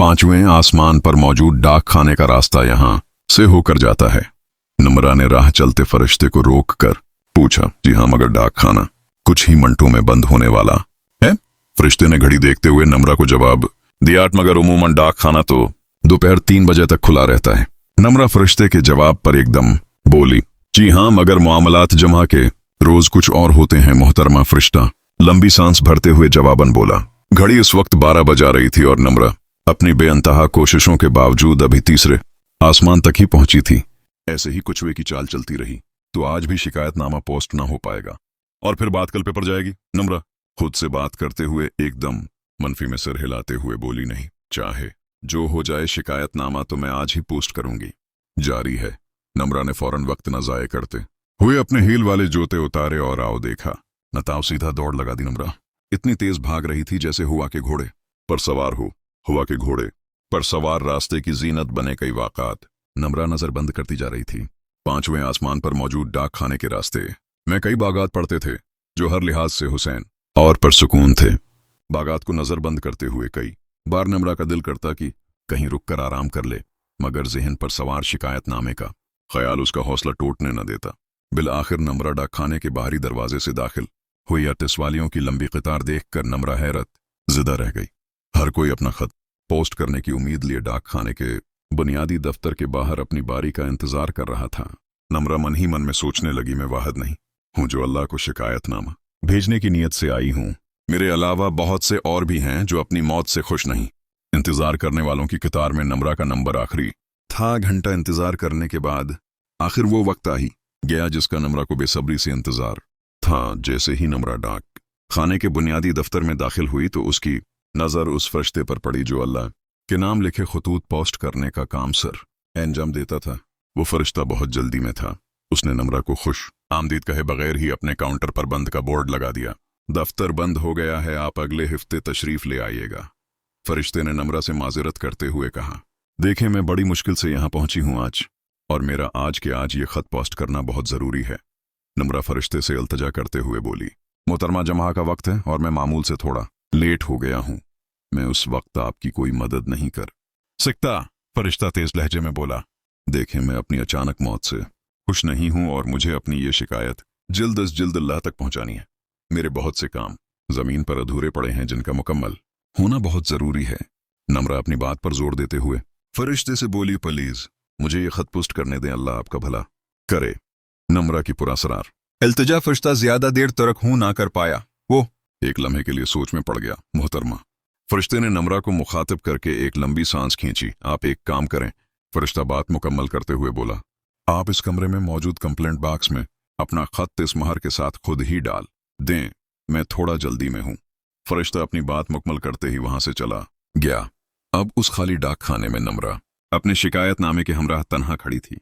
5वें आसमान पर मौजूद डाक खाने का रास्ता यहाँ से होकर जाता है। नम्रा ने राह चलते फरिश्ते को रोक कर पूछा, जी हाँ, मगर डाक खाना कुछ ही मिनटों में बंद होने वाला है। फरिश्ते ने घड़ी देखते हुए नम्रा को जवाब दिया, मगर उमूमन डाक खाना तो दोपहर 3 बजे तक खुला रहता है। नम्रा फरिश्ते के जवाब पर एकदम बोली, जी हाँ, मगर मामलात जमा के रोज कुछ और होते हैं मोहतरमा। फरिश्ता लंबी सांस भरते हुए जवाबन बोला। घड़ी उस वक्त 12 बजा रही थी और नम्रा अपनी बेअंतहा कोशिशों के बावजूद अभी तीसरे आसमान तक ही पहुंची थी। ऐसे ही कुछ वे की चाल चलती रही तो आज भी शिकायतनामा पोस्ट ना हो पाएगा और फिर बात कल पेपर जाएगी। नम्रा खुद से बात करते हुए एकदम मनफी में सिर हिलाते हुए बोली, नहीं, चाहे जो हो जाए शिकायतनामा तो मैं आज ही पोस्ट करूंगी। जारी है। नम्रा ने फौरन वक्त न जाये करते हुए अपने हील वाले जूते उतारे और आओ देखा। नताव सीधा दौड़ लगा दी। नम्रा इतनी तेज भाग रही थी जैसे हुआ के घोड़े पर सवार हो। हुआ के घोड़े पर सवार रास्ते की जीनत बने कई वाक़ात नम्रा नजर बंद करती जा रही थी। 5वें आसमान पर मौजूद डाक खाने के रास्ते में कई बागात पड़ते थे जो हर लिहाज से हुसैन और परसुकून थे। बागात को नजर बंद करते हुए कई बार नम्रा का दिल करता कि कहीं रुक कर आराम कर ले, मगर जहन पर सवार शिकायतनामे का ख्याल उसका हौसला टूटने न देता। बिल आखिर नम्रा डाक खाने के बाहरी दरवाजे से दाखिल हुई। अतिसवालियों की लंबी कतार देखकर नम्रा हैरत जिदा रह गई। हर कोई अपना खत पोस्ट करने की उम्मीद लिए डाक खाने के बुनियादी दफ्तर के बाहर अपनी बारी का इंतजार कर रहा था। नम्रा मन ही मन में सोचने लगी, मैं वाहिद नहीं हूं जो अल्लाह को शिकायतनामा भेजने की नीयत से आई हूं। मेरे अलावा बहुत से और भी हैं जो अपनी मौत से खुश नहीं। इंतजार करने वालों की कतार में नम्रा का नंबर आखिरी था। घंटा इंतजार करने के बाद आखिर वो वक्त आ ही गया जिसका नम्रा को बेसब्री से इंतजार था। जैसे ही नम्रा डाक खाने के बुनियादी दफ्तर में दाखिल हुई तो उसकी नजर उस फरिश्ते पर पड़ी जो अल्लाह के नाम लिखे खतूत पोस्ट करने का काम सर अंजाम देता था। वो फरिश्ता बहुत जल्दी में था। उसने नम्रा को खुश आमदीद कहे बगैर ही अपने काउंटर पर बंद का बोर्ड लगा दिया। दफ्तर बंद हो गया है, आप अगले हफ्ते तशरीफ ले आइएगा। फरिश्ते ने नम्रा से माजरत करते हुए कहा, देखें, मैं बड़ी मुश्किल से यहाँ पहुंची हूँ आज और मेरा आज के आज ये खत पोस्ट करना बहुत जरूरी है। नम्रा फरिश्ते से इल्तजा करते हुए बोली, मोहतरमा जमा का वक्त है और मैं मामूल से थोड़ा लेट हो गया हूं। मैं उस वक्त आपकी कोई मदद नहीं कर सकता। फरिश्ता तेज लहजे में बोला, देखें, मैं अपनी अचानक मौत से खुश नहीं हूं और मुझे अपनी ये शिकायत जल्द अज जल्द अल्लाह तक पहुंचानी है। मेरे बहुत से काम जमीन पर अधूरे पड़े हैं जिनका मुकम्मल होना बहुत जरूरी है। नम्रा अपनी बात पर जोर देते हुए फरिश्ते से बोली, प्लीज मुझे ये खत पोस्ट करने दें, अल्लाह आपका भला करे। नम्रा की पुरअसरार इल्तिजा फरिश्ता ज्यादा देर तक हूं ना कर पाया। वो एक लम्हे के लिए सोच में पड़ गया। मोहतरमा, फरिश्ते ने नम्रा को मुखातिब करके एक लंबी सांस खींची। आप एक काम करें। फरिश्ता बात मुकम्मल करते हुए बोला, आप इस कमरे में मौजूद कंप्लेंट बॉक्स में अपना खत इस महर के साथ खुद ही डाल दें, मैं थोड़ा जल्दी में हूं। फरिश्ता अपनी बात मुकम्मल करते ही वहां से चला गया। अब उस खाली डाक खाने में नम्रा अपने शिकायतनामे के हमरा तन्हा खड़ी थी।